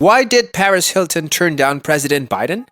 Why did Paris Hilton turn down President Biden?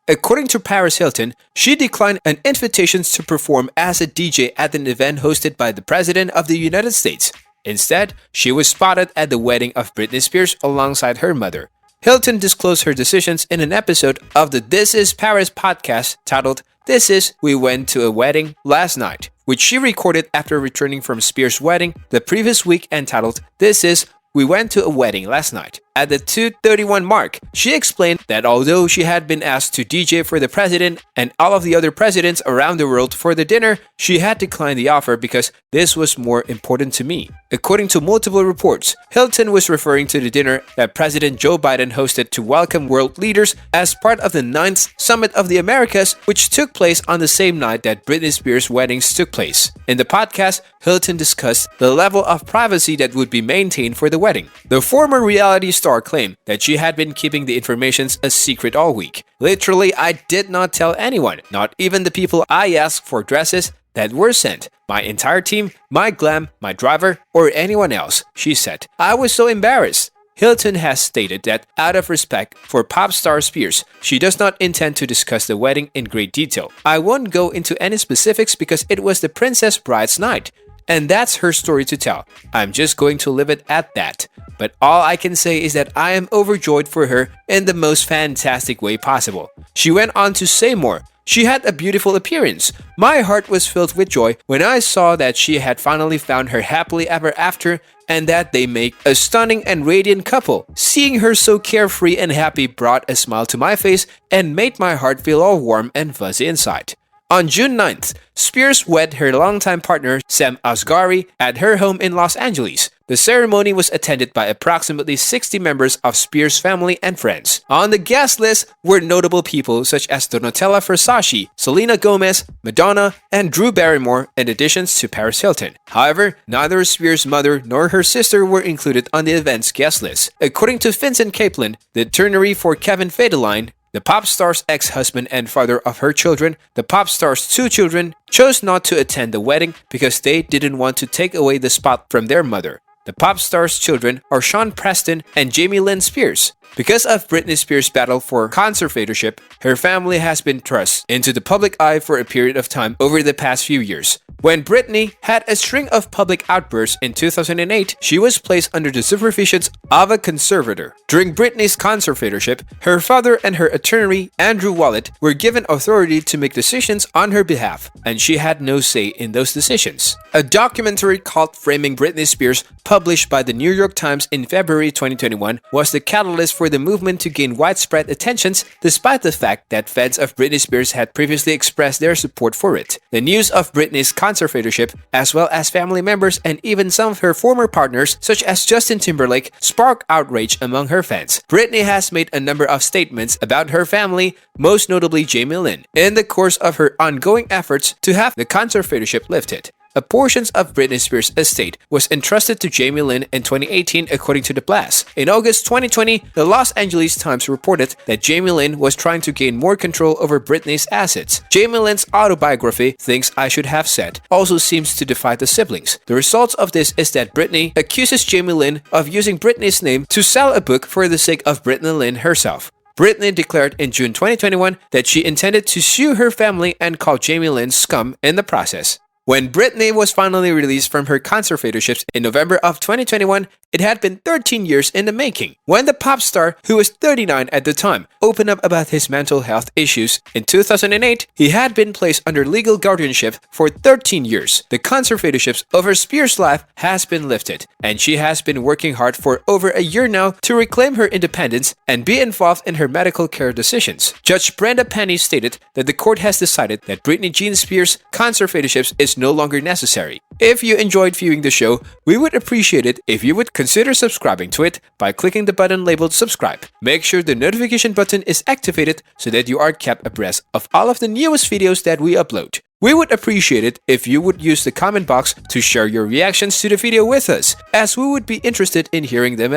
According to Paris Hilton, she declined an invitation to perform as a DJ at an event hosted by the President of the United States. Instead, she was spotted at the wedding of Britney Spears alongside her mother. Hilton disclosed her decisions in an episode of the This Is Paris podcast titled This Is We Went to a Wedding Last Night, which she recorded after returning from Spears' wedding the previous week and titled This Is We Went to a Wedding Last Night. At the 2:31 mark, she explained that although she had been asked to DJ for the president and all of the other presidents around the world for the dinner, she had declined the offer because this was more important to me. According to multiple reports, Hilton was referring to the dinner that President Joe Biden hosted to welcome world leaders as part of the 9th Summit of the Americas, which took place on the same night that Britney Spears' weddings took place. In the podcast, Hilton discussed the level of privacy that would be maintained for the wedding. The former reality star claimed that she had been keeping the information a secret all week. Literally, I did not tell anyone, not even the people I asked for dresses that were sent, my entire team, my glam, my driver, or anyone else, she said. I was so embarrassed. Hilton has stated that out of respect for pop star Spears, she does not intend to discuss the wedding in great detail. I won't go into any specifics because it was the princess bride's night, and that's her story to tell. I'm just going to leave it at that. But all I can say is that I am overjoyed for her in the most fantastic way possible. She went on to say more. She had a beautiful appearance. My heart was filled with joy when I saw that she had finally found her happily ever after and that they make a stunning and radiant couple. Seeing her so carefree and happy brought a smile to my face and made my heart feel all warm and fuzzy inside. On June 9th, Spears wed her longtime partner Sam Asghari at her home in Los Angeles. The ceremony was attended by approximately 60 members of Spears' family and friends. On the guest list were notable people such as Donatella Versace, Selena Gomez, Madonna, and Drew Barrymore, in addition to Paris Hilton. However, neither Spears' mother nor her sister were included on the event's guest list. According to Vincent Kaplan, the itinerary for Kevin Federline, the pop star's ex-husband and father of her children, the pop star's 2 children, chose not to attend the wedding because they didn't want to take away the spot from their mother. The pop star's children are Sean Preston and Jamie Lynn Spears. Because of Britney Spears' battle for conservatorship, her family has been thrust into the public eye for a period of time over the past few years. When Britney had a string of public outbursts in 2008, she was placed under the supervision of a conservator. During Britney's conservatorship, her father and her attorney, Andrew Wallet, were given authority to make decisions on her behalf, and she had no say in those decisions. A documentary called Framing Britney Spears, published by the New York Times in February 2021, was the catalyst for the movement to gain widespread attention, despite the fact that fans of Britney Spears had previously expressed their support for it. The news of Britney's conservatorship, as well as family members and even some of her former partners, such as Justin Timberlake, sparked outrage among her fans. Britney has made a number of statements about her family, most notably Jamie Lynn, in the course of her ongoing efforts to have the conservatorship lifted. A portion of Britney Spears' estate was entrusted to Jamie Lynn in 2018, according to The Blast. In August 2020, the Los Angeles Times reported that Jamie Lynn was trying to gain more control over Britney's assets. Jamie Lynn's autobiography, Things I Should Have Said, also seems to defy the siblings. The result of this is that Britney accuses Jamie Lynn of using Britney's name to sell a book for the sake of Britney Lynn herself. Britney declared in June 2021 that she intended to sue her family and call Jamie Lynn scum in the process. When Britney was finally released from her conservatorships in November of 2021, it had been 13 years in the making. When the pop star, who was 39 at the time, opened up about his mental health issues in 2008, he had been placed under legal guardianship for 13 years. The conservatorships over Spears' life has been lifted, and she has been working hard for over a year now to reclaim her independence and be involved in her medical care decisions. Judge Brenda Penny stated that the court has decided that Britney Jean Spears' conservatorships is no longer necessary. If you enjoyed viewing the show, we would appreciate it if you would consider subscribing to it by clicking the button labeled subscribe. Make sure the notification button is activated so that you are kept abreast of all of the newest videos that we upload. We would appreciate it if you would use the comment box to share your reactions to the video with us, as we would be interested in hearing them as well.